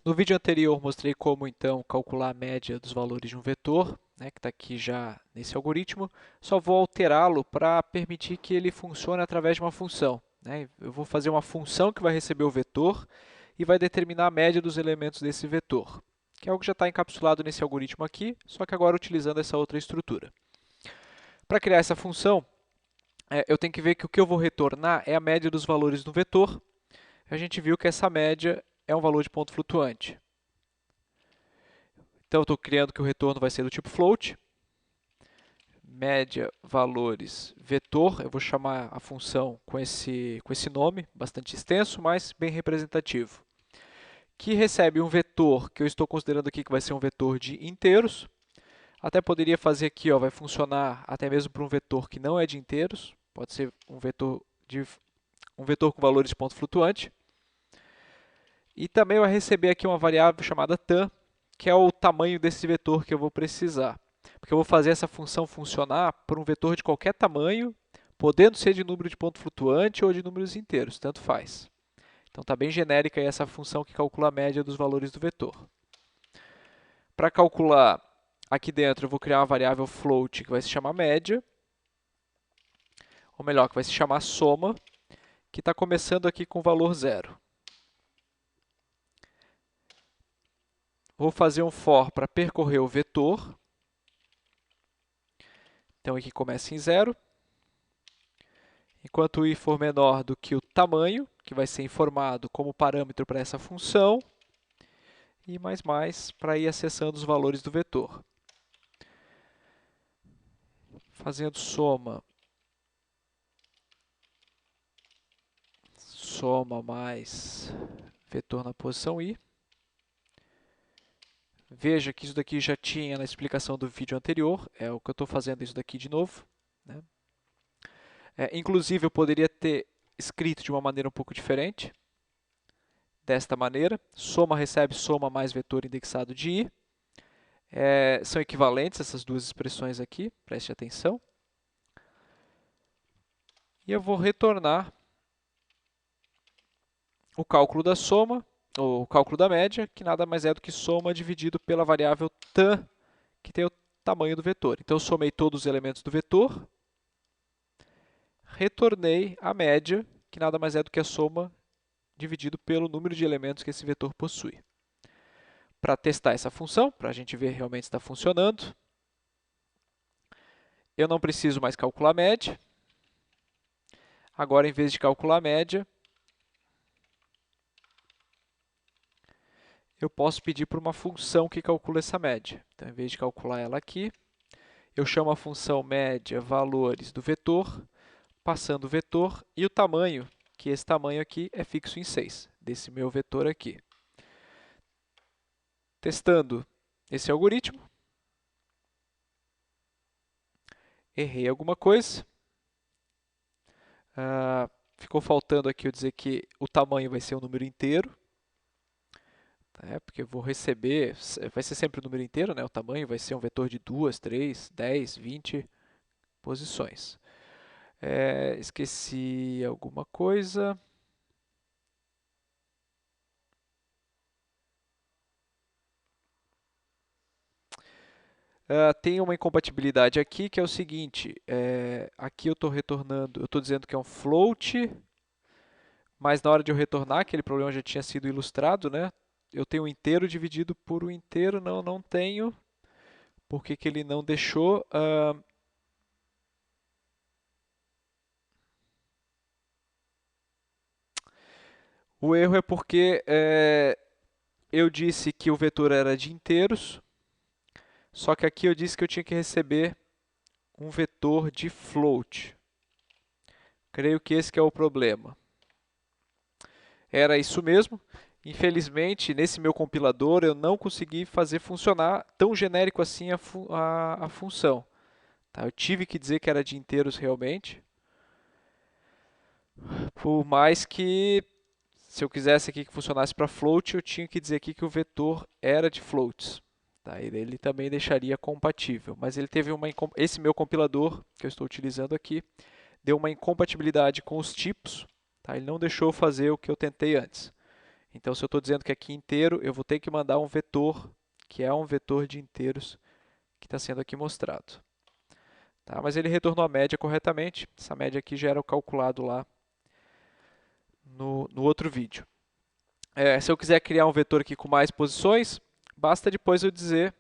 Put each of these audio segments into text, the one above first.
No vídeo anterior, mostrei como então calcular a média dos valores de um vetor, né, que está aqui já nesse algoritmo. Só vou alterá-lo para permitir que ele funcione através de uma função, né? Eu vou fazer uma função que vai receber o vetor e vai determinar a média dos elementos desse vetor, que é algo que já está encapsulado nesse algoritmo aqui, só que agora utilizando essa outra estrutura. Para criar essa função, eu tenho que ver que o que eu vou retornar é a média dos valores do vetor. A gente viu que essa média é um valor de ponto flutuante. Então, eu estou criando que o retorno vai ser do tipo float. Média valores vetor. Eu vou chamar a função com esse nome, bastante extenso, mas bem representativo. Que recebe um vetor que eu estou considerando aqui que vai ser um vetor de inteiros. Até poderia fazer aqui, ó, vai funcionar até mesmo para um vetor que não é de inteiros. Pode ser um vetor com valores de ponto flutuante. E também vai receber aqui uma variável chamada tan, que é o tamanho desse vetor que eu vou precisar. Porque eu vou fazer essa função funcionar por um vetor de qualquer tamanho, podendo ser de número de ponto flutuante ou de números inteiros, tanto faz. Então está bem genérica aí essa função que calcula a média dos valores do vetor. Para calcular aqui dentro, eu vou criar uma variável float que vai se chamar média, ou melhor, que vai se chamar soma, que está começando aqui com o valor 0. Vou fazer um for para percorrer o vetor. Então aqui começa em 0. Enquanto o i for menor do que o tamanho, que vai ser informado como parâmetro para essa função, e mais para ir acessando os valores do vetor. Fazendo soma mais vetor na posição i. Veja que isso daqui já tinha na explicação do vídeo anterior, é o que eu estou fazendo isso daqui de novo, né? Inclusive, eu poderia ter escrito de uma maneira um pouco diferente, desta maneira: soma recebe soma mais vetor indexado de i. São equivalentes essas duas expressões aqui, preste atenção. E eu vou retornar o cálculo da soma, ou o cálculo da média, que nada mais é do que soma dividido pela variável tan, que tem o tamanho do vetor. Então, eu somei todos os elementos do vetor, retornei a média, que nada mais é do que a soma dividido pelo número de elementos que esse vetor possui. Para testar essa função, para a gente ver realmente se está funcionando, eu não preciso mais calcular a média. Agora, em vez de calcular a média, eu posso pedir para uma função que calcule essa média. Então, em vez de calcular ela aqui, eu chamo a função média valores do vetor, passando o vetor e o tamanho, que esse tamanho aqui é fixo em 6, desse meu vetor aqui. Testando esse algoritmo, errei alguma coisa. Ficou faltando aqui eu dizer que o tamanho vai ser um número inteiro. Porque eu vou receber, vai ser sempre um número inteiro, né? O tamanho vai ser um vetor de 2, 3, 10, 20 posições. Esqueci alguma coisa. Tem uma incompatibilidade aqui que é o seguinte: aqui eu estou retornando, eu estou dizendo que é um float, mas na hora de eu retornar, aquele problema já tinha sido ilustrado, né? Eu tenho um inteiro dividido por um inteiro, não tenho. Por que que ele não deixou? O erro é porque eu disse que o vetor era de inteiros, só que aqui eu disse que eu tinha que receber um vetor de float. Creio que esse que é o problema. Era isso mesmo. Infelizmente, nesse meu compilador, eu não consegui fazer funcionar tão genérico assim a função. Tá? Eu tive que dizer que era de inteiros realmente. Por mais que, se eu quisesse aqui que funcionasse para float, eu tinha que dizer aqui que o vetor era de floats. Tá? Ele também deixaria compatível. Mas ele teve esse meu compilador, que eu estou utilizando aqui, deu uma incompatibilidade com os tipos. Tá? Ele não deixou fazer o que eu tentei antes. Então, se eu estou dizendo que aqui inteiro, eu vou ter que mandar um vetor, que é um vetor de inteiros, que está sendo aqui mostrado. Tá? Mas ele retornou a média corretamente. Essa média aqui já era calculado lá no outro vídeo. Se eu quiser criar um vetor aqui com mais posições, basta depois eu dizer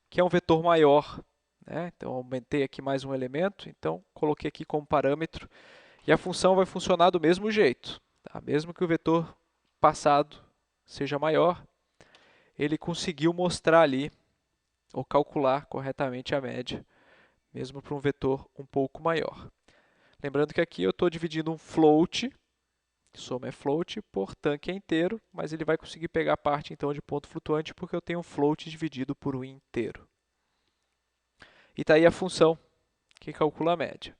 que é um vetor maior, né? Então, aumentei aqui mais um elemento, então coloquei aqui como parâmetro, e a função vai funcionar do mesmo jeito. Tá? Mesmo que o vetor passado seja maior, ele conseguiu mostrar ali, ou calcular corretamente a média, mesmo para um vetor um pouco maior. Lembrando que aqui eu estou dividindo um float, soma é float, por tanque é inteiro, mas ele vai conseguir pegar a parte então de ponto flutuante porque eu tenho um float dividido por um inteiro. E está aí a função que calcula a média.